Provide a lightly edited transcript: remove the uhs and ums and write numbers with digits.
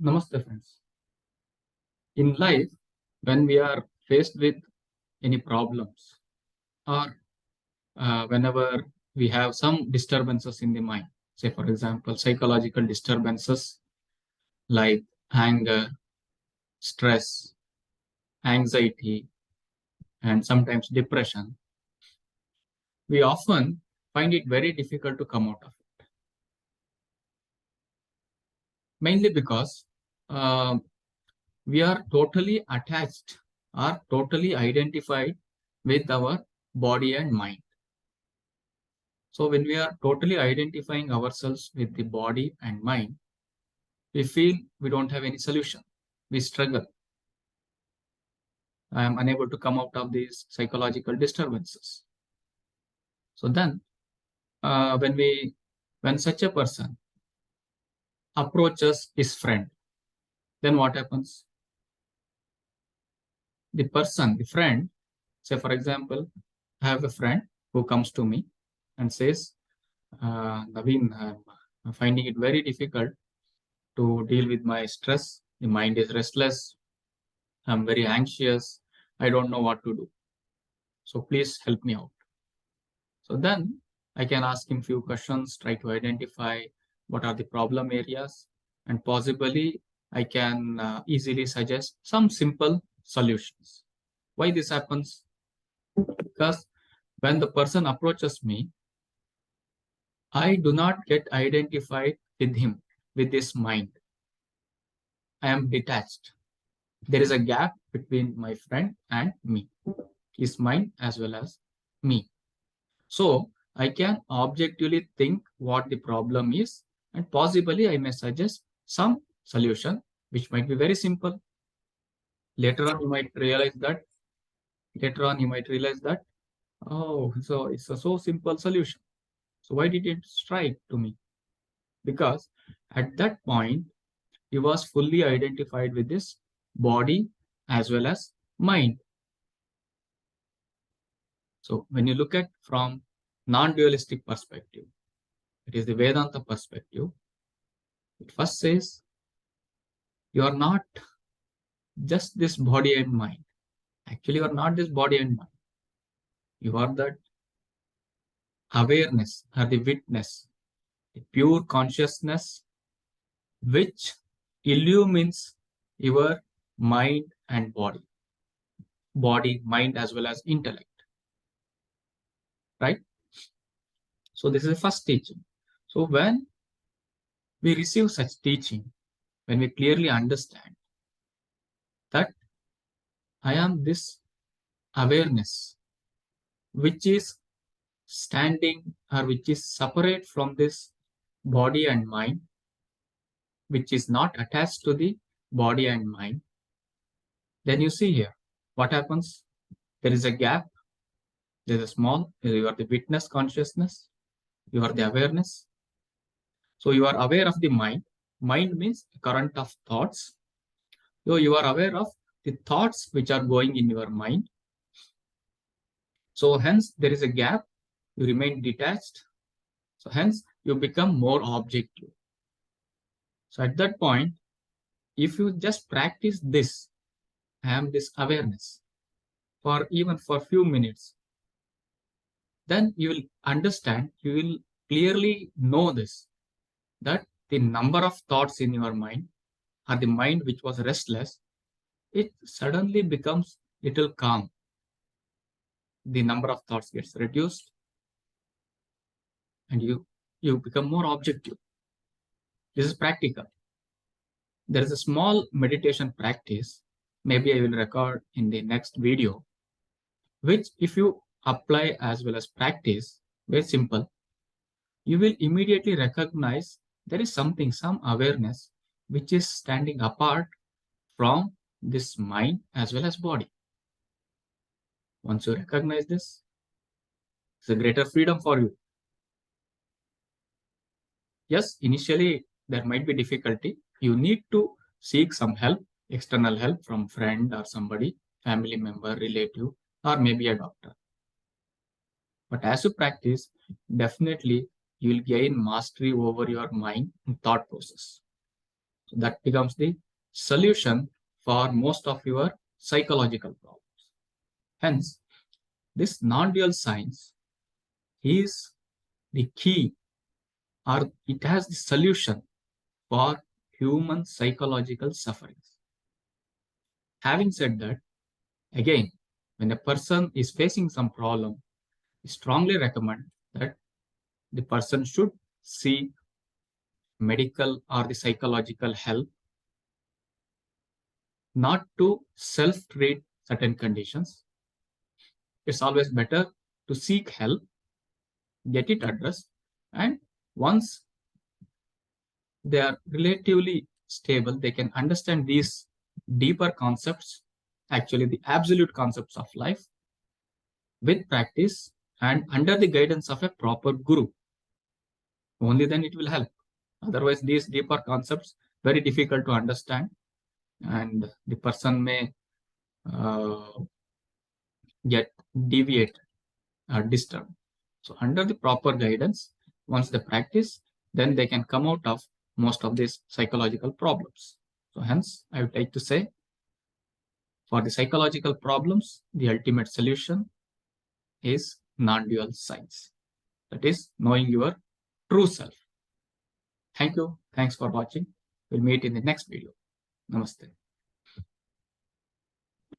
Namaste, friends. In life, when we are faced with any problems or whenever we have some disturbances in the mind, say, for example, psychological disturbances like anger, stress, anxiety, and sometimes depression, we often find it very difficult to come out of it. Mainly because uh, we are totally attached or totally identified with our body and mind. So when we are totally identifying ourselves with the body and mind, we feel we don't have any solution. We struggle. I am unable to come out of these psychological disturbances. So then, when such a person approaches his friend, then what happens? The friend, say for example, I have a friend who comes to me and says, Naveen, I'm finding it very difficult to deal with my stress. The mind is restless. I'm very anxious. I don't know what to do. So please help me out. So then I can ask him few questions, try to identify what are the problem areas, and possibly I can easily suggest some simple solutions. Why this happens? Because when the person approaches me, I do not get identified with him, with his mind. I am detached. There is a gap between my friend and me, his mind as well as me. So I can objectively think what the problem is, and possibly I may suggest some solution which might be very simple. Later on, you might realize that. Later on, you might realize that. Oh, so it's a so simple solution. So why did it strike to me? Because at that point, he was fully identified with his body as well as mind. So when you look at from non-dualistic perspective, it is the Vedanta perspective. It first says you are not just this body and mind. Actually, you are not this body and mind. You are that awareness or the witness, the pure consciousness which illumines your mind and body, mind, as well as intellect, right? So, this is the first teaching. So, when we receive such teaching, when we clearly understand that I am this awareness which is standing or which is separate from this body and mind, which is not attached to the body and mind, then you see here what happens. There is a gap. There's a small, you are the witness consciousness, you are the awareness. So you are aware of the mind. Mind means current of thoughts. So you are aware of the thoughts which are going in your mind. So hence there is a gap. You remain detached. So hence you become more objective. So at that point, if you just practice this, have this awareness for even for few minutes, then you will understand, you will clearly know this, that the number of thoughts in your mind or the mind which was restless, it suddenly becomes little calm. The number of thoughts gets reduced and you become more objective. This is practical. There is a small meditation practice, maybe I will record in the next video, which if you apply as well as practice, very simple, you will immediately recognize there is something, some awareness, which is standing apart from this mind as well as body. Once you recognize this, it's a greater freedom for you. Yes, initially there might be difficulty. You need to seek some help, external help from friend or somebody, family member, relative, or maybe a doctor. But as you practice, definitely you will gain mastery over your mind and thought process. So that becomes the solution for most of your psychological problems. Hence, this non-dual science is the key, or it has the solution for human psychological sufferings. Having said that, again, when a person is facing some problem, I strongly recommend that the person should seek medical or the psychological help, not to self-treat certain conditions. It's always better to seek help, get it addressed, and once they are relatively stable, they can understand these deeper concepts, actually the absolute concepts of life, with practice and under the guidance of a proper guru. Only then it will help. Otherwise, these deeper concepts very difficult to understand, and the person may uh, get deviated or disturbed. So under the proper guidance, once they practice, then they can come out of most of these psychological problems. So hence, I would like to say, for the psychological problems, the ultimate solution is non-dual science. That is knowing your true self. Thank you. Thanks for watching. We'll meet in the next video. Namaste.